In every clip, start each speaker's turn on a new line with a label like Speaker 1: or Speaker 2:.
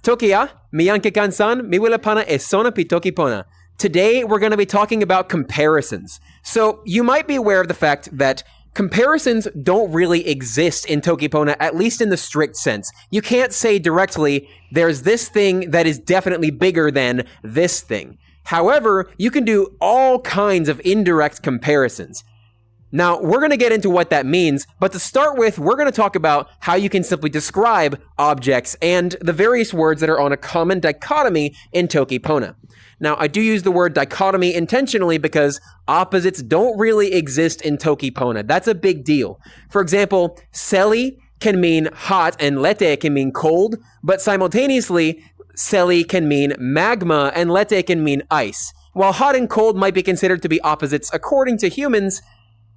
Speaker 1: Toki ya, miyanke kansan, miwila pana esona pi Toki Pona. Today, we're going to be talking about comparisons. So, you might be aware of the fact that comparisons don't really exist in Toki Pona, at least in the strict sense. You can't say directly, there's this thing that is definitely bigger than this thing. However, you can do all kinds of indirect comparisons. Now, we're going to get into what that means, but to start with, we're going to talk about how you can simply describe objects and the various words that are on a common dichotomy in Toki Pona. Now, I do use the word dichotomy intentionally because opposites don't really exist in Toki Pona. That's a big deal. For example, seli can mean hot and lete can mean cold, but simultaneously, seli can mean magma and lete can mean ice. While hot and cold might be considered to be opposites according to humans,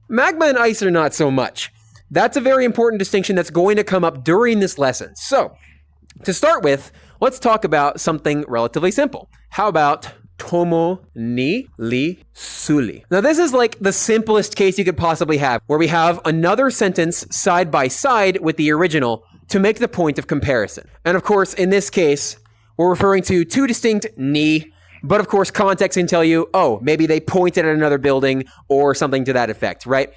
Speaker 1: magma and ice are not so much. That's a very important distinction that's going to come up during this lesson. So, to start with, let's talk about something relatively simple. How about tomo ni li suli? Now, this is like the simplest case you could possibly have, where we have another sentence side by side with the original to make the point of comparison. And of course, in this case, we're referring to two distinct ni. But of course, context can tell you, oh, maybe they pointed at another building or something to that effect, right?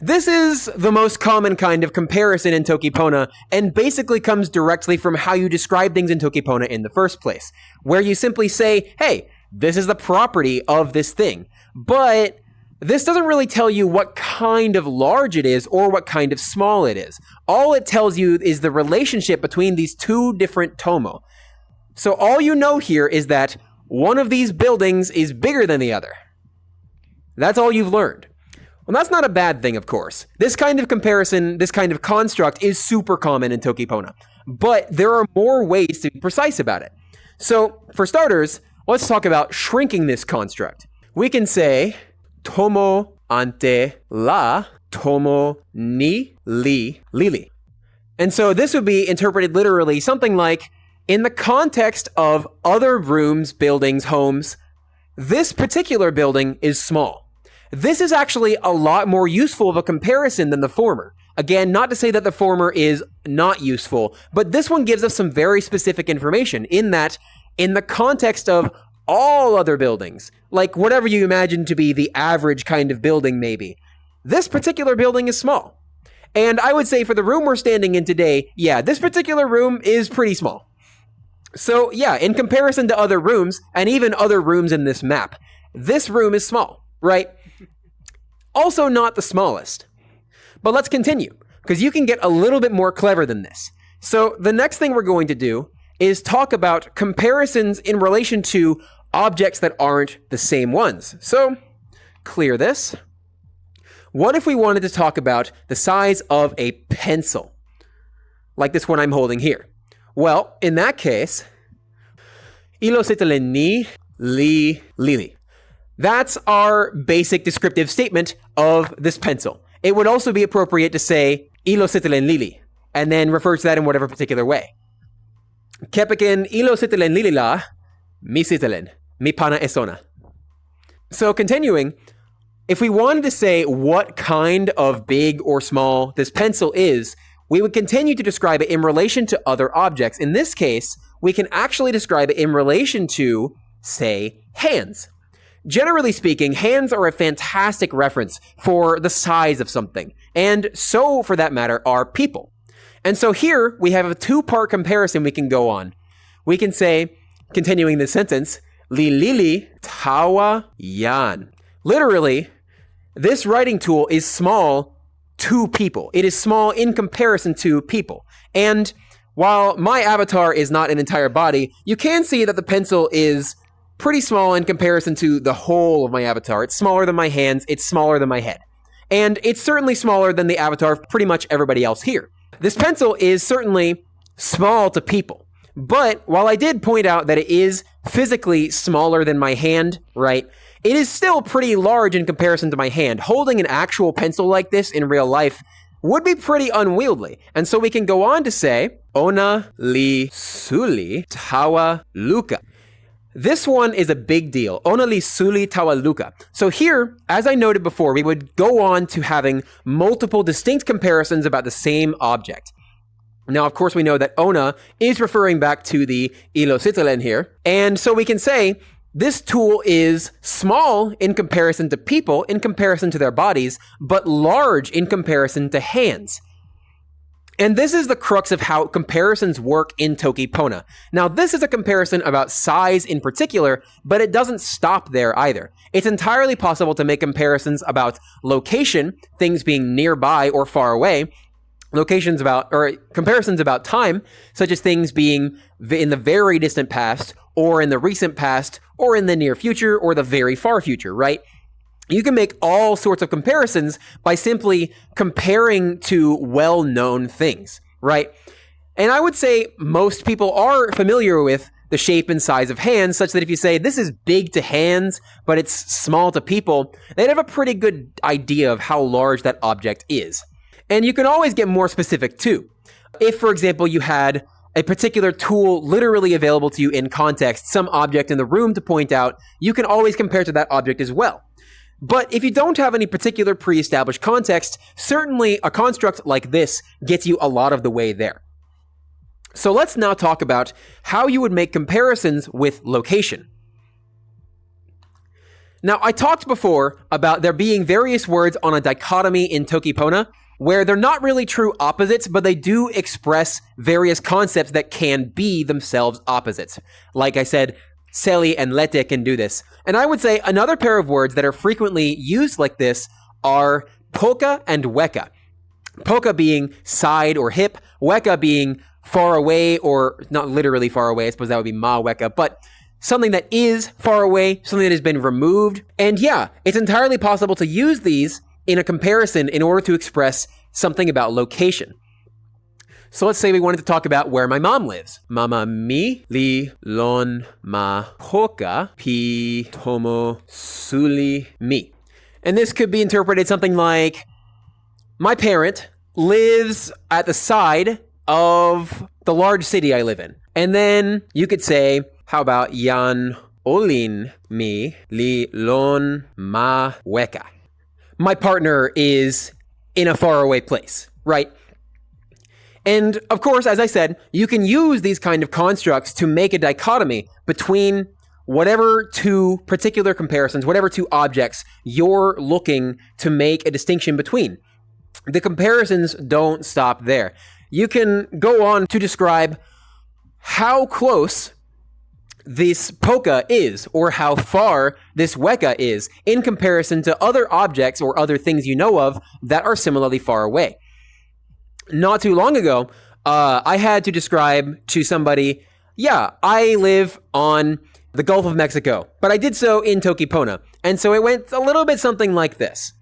Speaker 1: This is the most common kind of comparison in Toki Pona and basically comes directly from how you describe things in Toki Pona in the first place, where you simply say, hey, this is the property of this thing. But this doesn't really tell you what kind of large it is or what kind of small it is. All it tells you is the relationship between these two different tomo. So all you know here is that one of these buildings is bigger than the other. That's all you've learned. Well, that's not a bad thing, of course. This kind of comparison, this kind of construct is super common in Toki Pona. But there are more ways to be precise about it. So, for starters, let's talk about shrinking this construct. We can say, tomo ante la, tomo ni li lili. And so this would be interpreted literally something like, in the context of other rooms, buildings, homes, this particular building is small. This is actually a lot more useful of a comparison than the former. Again, not to say that the former is not useful, but this one gives us some very specific information in that, in the context of all other buildings, like whatever you imagine to be the average kind of building maybe, this particular building is small. And I would say for the room we're standing in today, yeah, this particular room is pretty small. So yeah, in comparison to other rooms, and even other rooms in this map, this room is small, right? Also not the smallest. But let's continue, because you can get a little bit more clever than this. So the next thing we're going to do is talk about comparisons in relation to objects that aren't the same ones. So clear this. What if we wanted to talk about the size of a pencil, like this one I'm holding here? Well, in that case, ilo sitele ni li lili. That's our basic descriptive statement of this pencil. It would also be appropriate to say ilo sitelen lili, and then refer to that in whatever particular way. Kepekin ilo sitelen lili la, mi sitelen, mi pana esona. So continuing, if we wanted to say what kind of big or small this pencil is, we would continue to describe it in relation to other objects. In this case, we can actually describe it in relation to, say, hands. Generally speaking, hands are a fantastic reference for the size of something, and so, for that matter, are people. And so here, we have a two-part comparison we can go on. We can say, continuing this sentence, li lili tawa yan. Literally, this writing tool is small to people. It is small in comparison to people. And while my avatar is not an entire body, you can see that the pencil is pretty small in comparison to the whole of my avatar. It's smaller than my hands, it's smaller than my head. And it's certainly smaller than the avatar of pretty much everybody else here. This pencil is certainly small to people. But while I did point out that it is physically smaller than my hand, right, it is still pretty large in comparison to my hand. Holding an actual pencil like this in real life would be pretty unwieldy. And so we can go on to say, ona li suli tawa luka. This one is a big deal. Ona li suli tawa luka. So here, as I noted before, we would go on to having multiple distinct comparisons about the same object. Now, of course, we know that ona is referring back to the ilositalen here. And so we can say this tool is small in comparison to people, in comparison to their bodies, but large in comparison to hands. And this is the crux of how comparisons work in Toki Pona. Now, this is a comparison about size in particular, but it doesn't stop there either. It's entirely possible to make comparisons about location, things being nearby or far away, comparisons about time, such as things being in the very distant past, or in the recent past, or in the near future, or the very far future, right? You can make all sorts of comparisons by simply comparing to well-known things, right? And I would say most people are familiar with the shape and size of hands, such that if you say this is big to hands, but it's small to people, they'd have a pretty good idea of how large that object is. And you can always get more specific too. If, for example, you had a particular tool literally available to you in context, some object in the room to point out, you can always compare to that object as well. But if you don't have any particular pre-established context, certainly a construct like this gets you a lot of the way there. So let's now talk about how you would make comparisons with location. Now, I talked before about there being various words on a dichotomy in Toki Pona, where they're not really true opposites, but they do express various concepts that can be themselves opposites. Like I said, Seli and Lete can do this. And I would say another pair of words that are frequently used like this are poka and weka. Poka being side or hip, weka being far away, or not literally far away, I suppose that would be ma weka, but something that is far away, something that has been removed. And yeah, it's entirely possible to use these in a comparison in order to express something about location. So let's say we wanted to talk about where my mom lives. Mama mi li lon ma poka pi tomo suli mi. And this could be interpreted something like, my parent lives at the side of the large city I live in. And then you could say, how about yan olin mi li lon ma weka. My partner is in a faraway place, right? And of course, as I said, you can use these kind of constructs to make a dichotomy between whatever two particular comparisons, whatever two objects you're looking to make a distinction between. The comparisons don't stop there. You can go on to describe how close this poka is, or how far this weka is, in comparison to other objects or other things you know of that are similarly far away. Not too long ago, I had to describe to somebody, yeah, I live on the Gulf of Mexico, but I did so in Toki Pona. And so it went a little bit something like this.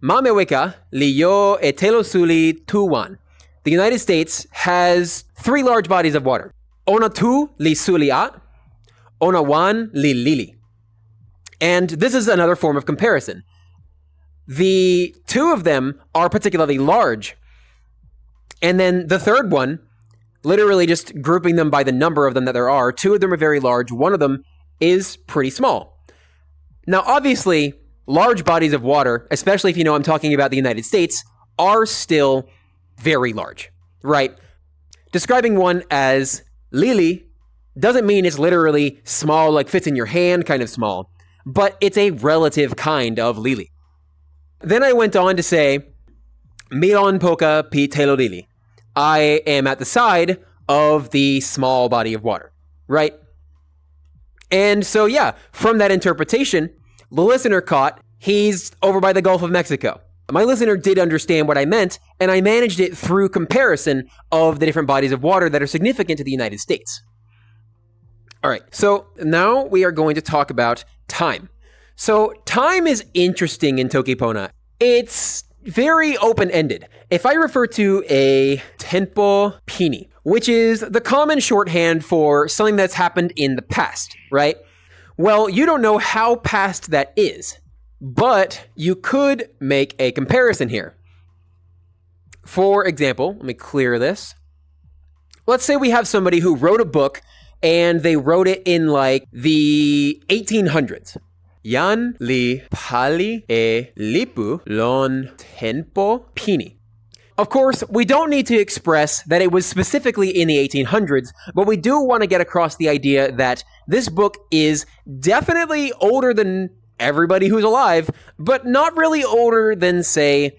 Speaker 1: Mameweka liyo etelosuli tuwan. The United States has 3 large bodies of water. Ona tu li suliat, ona wan li lili. And this is another form of comparison. The 2 of them are particularly large. And then the third one, literally just grouping them by the number of them that there are, 2 of them are very large, 1 of them is pretty small. Now, obviously, large bodies of water, especially if you know I'm talking about the United States, are still very large, right? Describing one as lili doesn't mean it's literally small, like fits in your hand kind of small, but it's a relative kind of lili. Then I went on to say, milon poka pi telo lili. I am at the side of the small body of water, right? And so, yeah, from that interpretation, the listener caught he's over by the Gulf of Mexico. My listener did understand what I meant, and I managed it through comparison of the different bodies of water that are significant to the United States. All right, so now we are going to talk about time. So time is interesting in Toki Pona. It's very open-ended. If I refer to a tempo pini, which is the common shorthand for something that's happened in the past, right? Well, you don't know how past that is, but you could make a comparison here. For example, let me clear this. Let's say we have somebody who wrote a book and they wrote it in like the 1800s. Yan li pali e lipu lon tempo pini. Of course, we don't need to express that it was specifically in the 1800s, but we do want to get across the idea that this book is definitely older than everybody who's alive, but not really older than, say,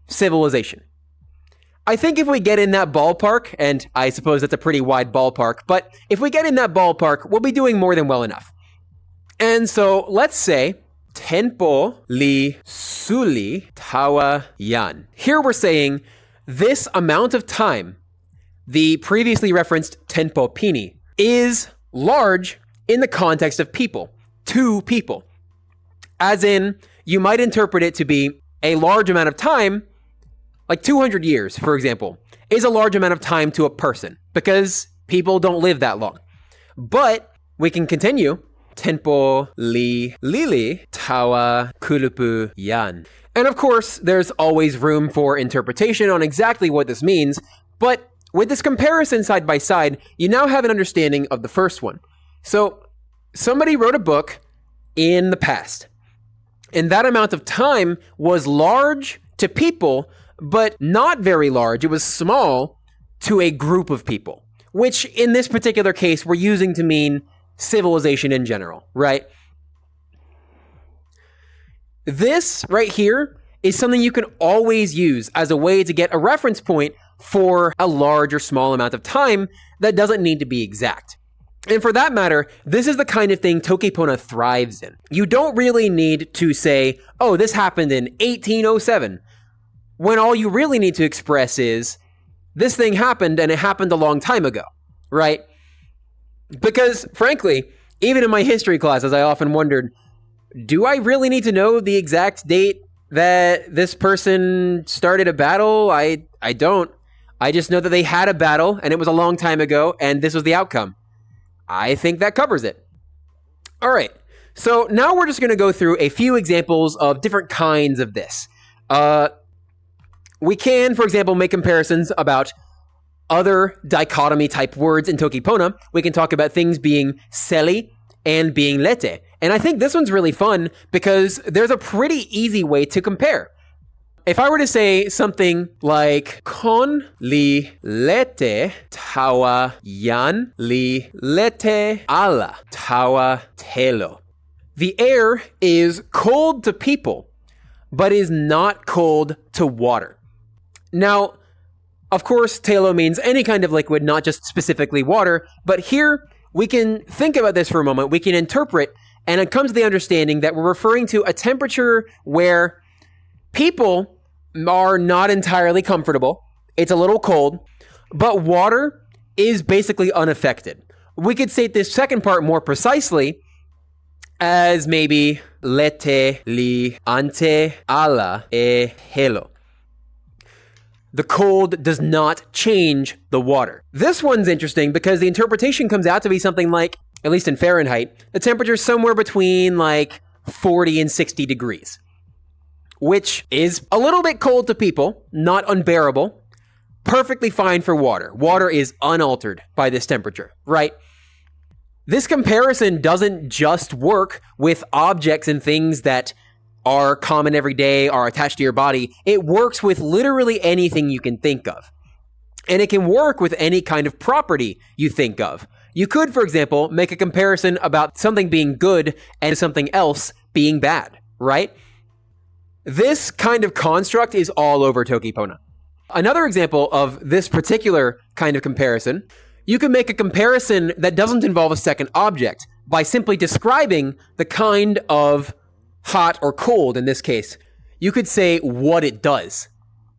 Speaker 1: civilization. I think if we get in that ballpark, and I suppose that's a pretty wide ballpark, but if we get in that ballpark, we'll be doing more than well enough. And so let's say Tenpo li suli tawa yan. Here we're saying this amount of time, the previously referenced Tenpo pini, is large in the context of people, two people. As in, you might interpret it to be a large amount of time, like 200 years, for example, is a large amount of time to a person because people don't live that long. But we can continue. Tenpo li lili tawa kulupu yan. And of course, there's always room for interpretation on exactly what this means, but with this comparison side by side, you now have an understanding of the first one. So, somebody wrote a book in the past, and that amount of time was large to people, but not very large. It was small to a group of people, which in this particular case, we're using to mean civilization in general, right? This right here is something you can always use as a way to get a reference point for a large or small amount of time that doesn't need to be exact. And for that matter, this is the kind of thing Toki Pona thrives in. You don't really need to say, oh, this happened in 1807, when all you really need to express is, this thing happened and it happened a long time ago, right? Because, frankly, even in my history classes, I often wondered, do I really need to know the exact date that this person started a battle? I don't. I just know that they had a battle and it was a long time ago and this was the outcome. I think that covers it. All right. So now we're just going to go through a few examples of different kinds of this. We can, for example, make comparisons about other dichotomy type words in Toki Pona. We can talk about things being seli and being lete. And I think this one's really fun because there's a pretty easy way to compare. If I were to say something like kon li lete tawa yan li lete ala tawa telo. The air is cold to people, but is not cold to water. Now, of course, telo means any kind of liquid, not just specifically water, but here we can think about this for a moment. We can interpret, and it comes to the understanding that we're referring to a temperature where people are not entirely comfortable. It's a little cold, but water is basically unaffected. We could state this second part more precisely as maybe lete li ante ala e helo. The cold does not change the water. This one's interesting because the interpretation comes out to be something like, at least in Fahrenheit, the temperature is somewhere between like 40 and 60 degrees, which is a little bit cold to people, not unbearable, perfectly fine for water. Water is unaltered by this temperature, right? This comparison doesn't just work with objects and things that are common every day, are attached to your body. It works with literally anything you can think of. And it can work with any kind of property you think of. You could, for example, make a comparison about something being good and something else being bad, right? This kind of construct is all over Toki Pona. Another example of this particular kind of comparison, you can make a comparison that doesn't involve a second object by simply describing the kind of hot or cold in this case. You could say what it does.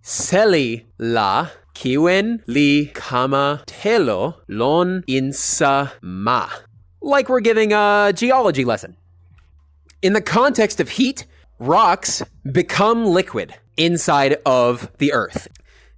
Speaker 1: Seli la kiwen li kama telo lon insa ma. Like we're giving a geology lesson. In the context of heat, rocks become liquid inside of the earth.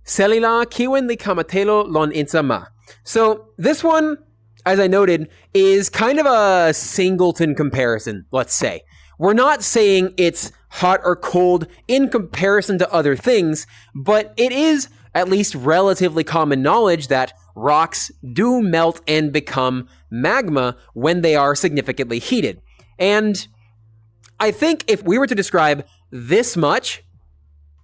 Speaker 1: Seli la kiwen li kama telo lon insa ma. So this one, as I noted, is kind of a singleton comparison, let's say. We're not saying it's hot or cold in comparison to other things, but it is at least relatively common knowledge that rocks do melt and become magma when they are significantly heated. And I think if we were to describe this much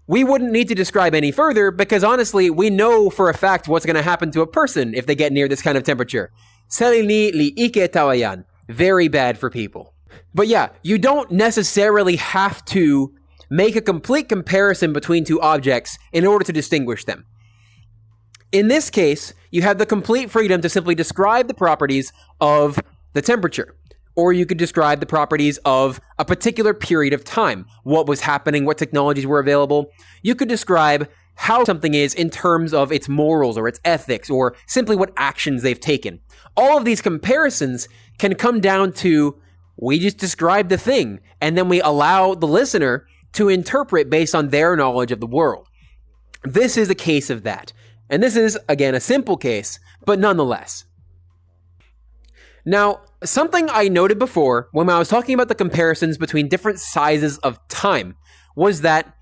Speaker 1: we wouldn't need to describe any further because honestly, we know for a fact what's going to happen to a person if they get near this kind of temperature. Sari ni liike tawayan. Very bad for people. But yeah, you don't necessarily have to make a complete comparison between two objects in order to distinguish them. In this case, you have the complete freedom to simply describe the properties of the temperature. Or you could describe the properties of a particular period of time, what was happening, what technologies were available. You could describe how something is in terms of its morals or its ethics or simply what actions they've taken. All of these comparisons can come down to we just describe the thing and then we allow the listener to interpret based on their knowledge of the world. This is a case of that. And this is, again, a simple case, but nonetheless. Now, something I noted before when I was talking about the comparisons between different sizes of time was that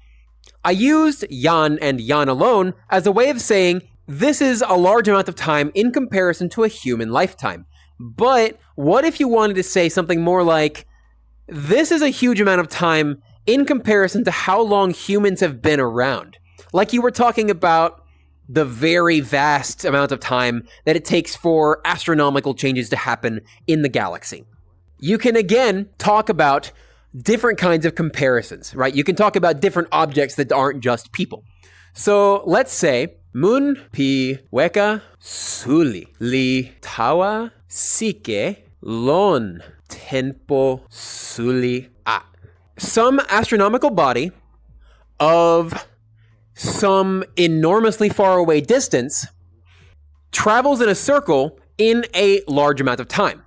Speaker 1: I used yan and yan alone as a way of saying this is a large amount of time in comparison to a human lifetime. But what if you wanted to say something more like this is a huge amount of time in comparison to how long humans have been around? Like you were talking about the very vast amount of time that it takes for astronomical changes to happen in the galaxy. You can again talk about different kinds of comparisons, right? You can talk about different objects that aren't just people. So let's say, mun pi weka suli li tawa sike lon tenpo suli a. Some astronomical body of some enormously far away distance travels in a circle in a large amount of time.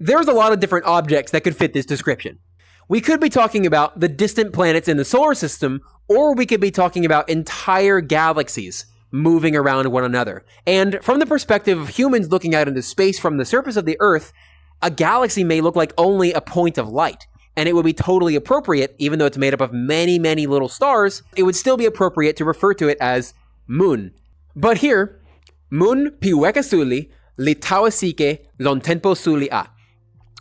Speaker 1: There's a lot of different objects that could fit this description. We could be talking about the distant planets in the solar system, or we could be talking about entire galaxies moving around one another. And from the perspective of humans looking out into space from the surface of the Earth, a galaxy may look like only a point of light. And it would be totally appropriate, even though it's made up of many, many little stars, it would still be appropriate to refer to it as moon. But here, mun piweka suli li tawasike lon tenpo suli a.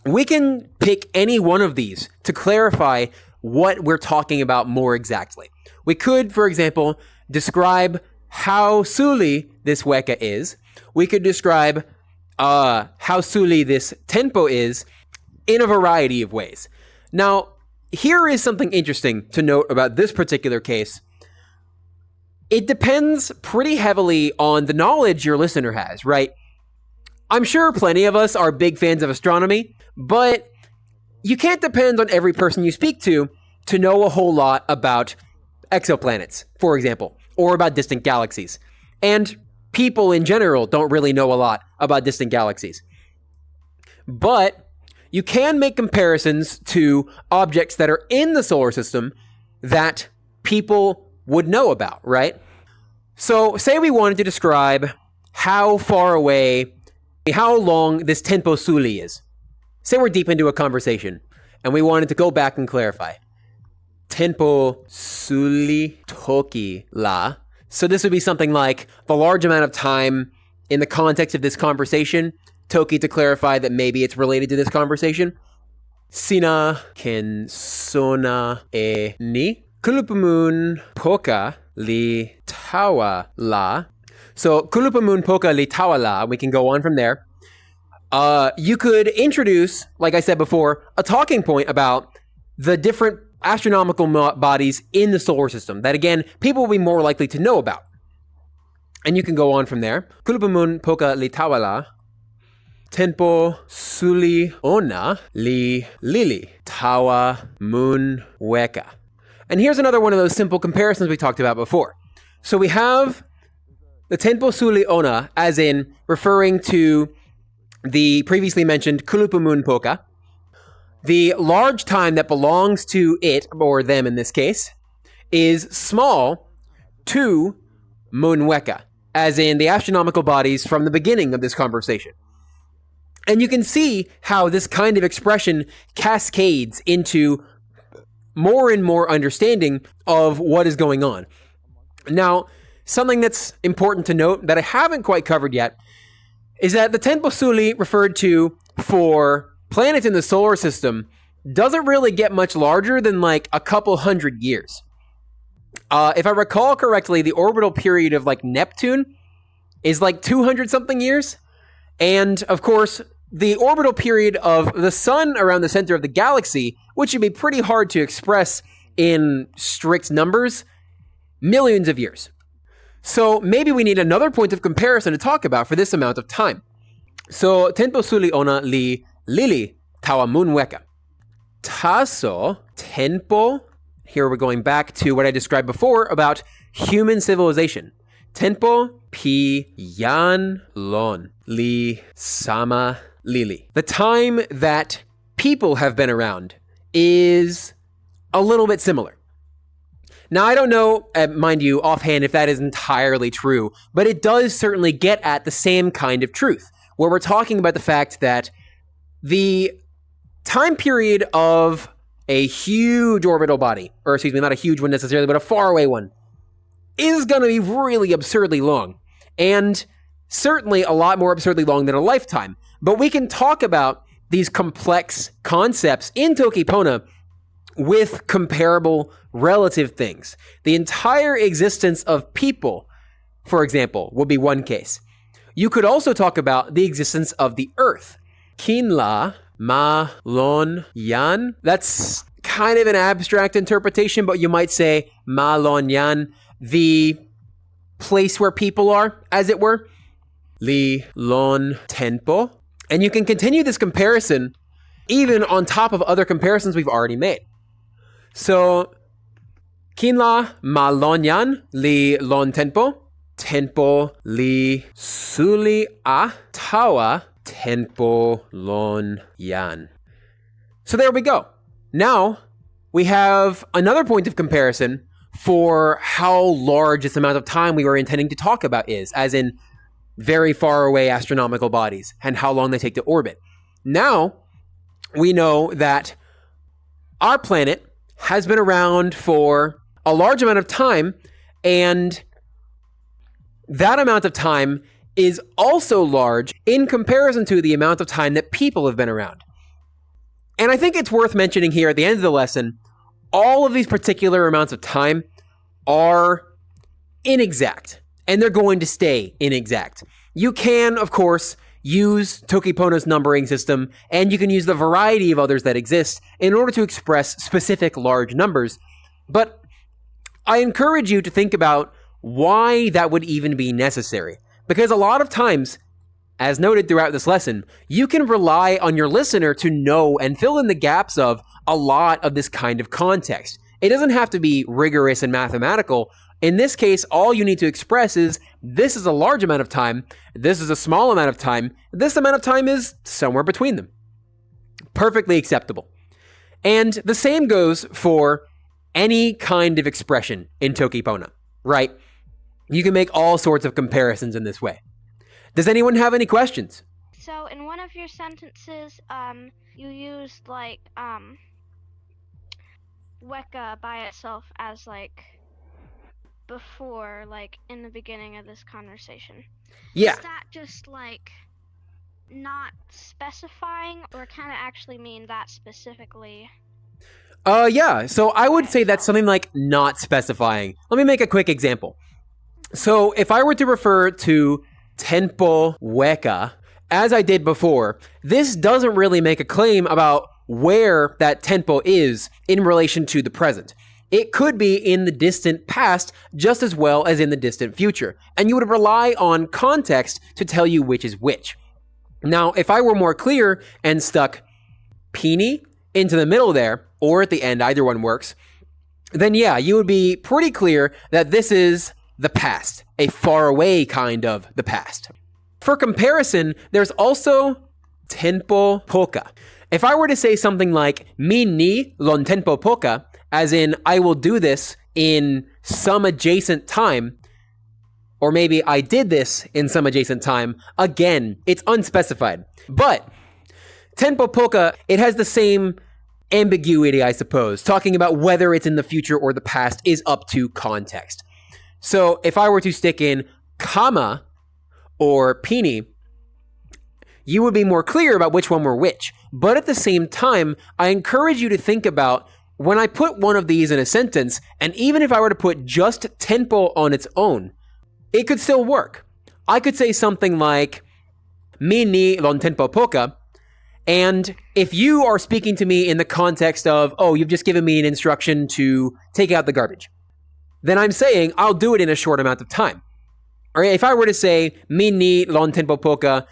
Speaker 1: We can pick any one of these to clarify what we're talking about more exactly. We could, for example, describe how suli this weka is. We could describe how suli this tenpo is in a variety of ways. Now, here is something interesting to note about this particular case. It depends pretty heavily on the knowledge your listener has, right? I'm sure plenty of us are big fans of astronomy, but you can't depend on every person you speak to know a whole lot about exoplanets, for example, or about distant galaxies. And people in general don't really know a lot about distant galaxies. But you can make comparisons to objects that are in the solar system that people would know about, right? So say we wanted to describe how far away, how long this tenpo suli is. Say we're deep into a conversation and we wanted to go back and clarify. Tenpo suli toki la. So this would be something like the large amount of time in the context of this conversation. Toki to clarify that maybe it's related to this conversation. Sina ken sona e ni kulupamun poka li tawa la. So kulupamun poka li tawa la, we can go on from there. You could introduce, like I said before, a talking point about the different astronomical bodies in the solar system that, again, people will be more likely to know about. And you can go on from there. Kulupamun poka li tawa la. Tenpo suli ona li lili tawa mun weka. And here's another one of those simple comparisons we talked about before. So we have the tenpo suli ona as in referring to the previously mentioned kulupamun poka. The large time that belongs to it, or them in this case, is small to mun weka, as in the astronomical bodies from the beginning of this conversation. And you can see how this kind of expression cascades into more and more understanding of what is going on. Now, something that's important to note that I haven't quite covered yet is that the tenpo suli referred to for planets in the solar system doesn't really get much larger than like a couple hundred years. If I recall correctly, the orbital period of like Neptune is like 200 something years. And of course, the orbital period of the sun around the center of the galaxy, which would be pretty hard to express in strict numbers, millions of years. So maybe we need another point of comparison to talk about for this amount of time. So tempo suli ona li lili tawa mun weka. Taso tempo, here we're going back to what I described before about human civilization. Tempo pi yan lon li sama lili. The time that people have been around is a little bit similar. Now, I don't know, mind you, offhand, if that is entirely true, but it does certainly get at the same kind of truth, where we're talking about the fact that the time period of a huge orbital body, or excuse me, not a huge one necessarily, but a faraway one, is going to be really absurdly long, and certainly a lot more absurdly long than a lifetime. But we can talk about these complex concepts in Toki Pona with comparable relative things. The entire existence of people, for example, would be one case. You could also talk about the existence of the Earth. Kinla ma lon yan. That's kind of an abstract interpretation, but you might say ma lon yan, the place where people are, as it were. Li lon tenpo. And you can continue this comparison even on top of other comparisons we've already made. So, kinla ma lon yan li lon tenpo. Tenpo li suli a tawa tenpo lon yan. So there we go. Now, we have another point of comparison for how large this amount of time we were intending to talk about is, as in very far away astronomical bodies and how long they take to orbit. Now, we know that our planet has been around for a large amount of time, and that amount of time is also large in comparison to the amount of time that people have been around. And I think it's worth mentioning here at the end of the lesson, all of these particular amounts of time are inexact, and they're going to stay inexact. You can, of course, use Toki Pona's numbering system, and you can use the variety of others that exist in order to express specific large numbers. But I encourage you to think about why that would even be necessary. Because a lot of times, as noted throughout this lesson, you can rely on your listener to know and fill in the gaps of a lot of this kind of context. It doesn't have to be rigorous and mathematical. In this case, all you need to express is, this is a large amount of time, this is a small amount of time, this amount of time is somewhere between them. Perfectly acceptable. And the same goes for any kind of expression in Toki Pona, right? You can make all sorts of comparisons in this way. Does anyone have any questions?
Speaker 2: So in one of your sentences, you used like Weka by itself as like before, like in the beginning of this conversation.
Speaker 1: Yeah.
Speaker 2: Is that just like not specifying, or can it actually mean that specifically?
Speaker 1: Yeah. So I would say that's something like not specifying. Let me make a quick example. So if I were to refer to Tenpo Weka, as I did before, this doesn't really make a claim about where that tempo is in relation to the present. It could be in the distant past just as well as in the distant future, and you would rely on context to tell you which is which. Now, if I were more clear and stuck Pini into the middle there, or at the end, either one works, then yeah, you would be pretty clear that this is the past, a faraway kind of the past. For comparison, there's also Tenpo Poka. If I were to say something like Mi ni lon Tenpo Poka, as in I will do this in some adjacent time, or maybe I did this in some adjacent time, again, it's unspecified. But Tenpo Poka, it has the same ambiguity, I suppose. Talking about whether it's in the future or the past is up to context. So if I were to stick in Kama or Pini, you would be more clear about which one were which. But at the same time, I encourage you to think about when I put one of these in a sentence, and even if I were to put just tenpo on its own, it could still work. I could say something like, mi ni lon tenpo poka, and if you are speaking to me in the context of, oh, you've just given me an instruction to take out the garbage, then I'm saying I'll do it in a short amount of time. Or if I were to say, mi ni lon tenpo poka,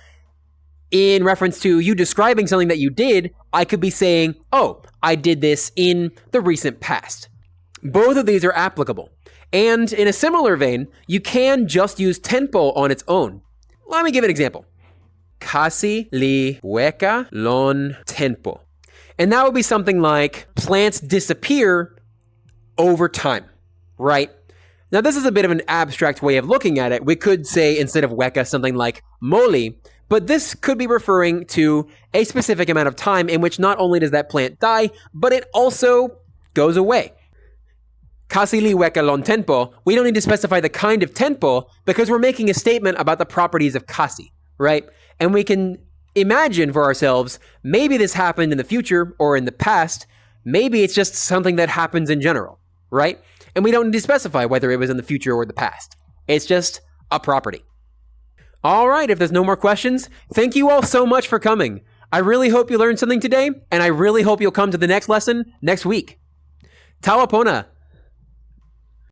Speaker 1: in reference to you describing something that you did, I could be saying, oh, I did this in the recent past. Both of these are applicable. And in a similar vein, you can just use tenpo on its own. Let me give an example. Kasi li weka lon tenpo. And that would be something like, plants disappear over time, right? Now, this is a bit of an abstract way of looking at it. We could say, instead of weka, something like moli, but this could be referring to a specific amount of time in which not only does that plant die, but it also goes away. Kasi li weka lon tenpo, we don't need to specify the kind of tenpo because we're making a statement about the properties of kasi, right? And we can imagine for ourselves, maybe this happened in the future or in the past, maybe it's just something that happens in general, right? And we don't need to specify whether it was in the future or the past. It's just a property. All right, if there's no more questions, thank you all so much for coming. I really hope you learned something today, and I really hope you'll come to the next lesson next week. Tawa Pona!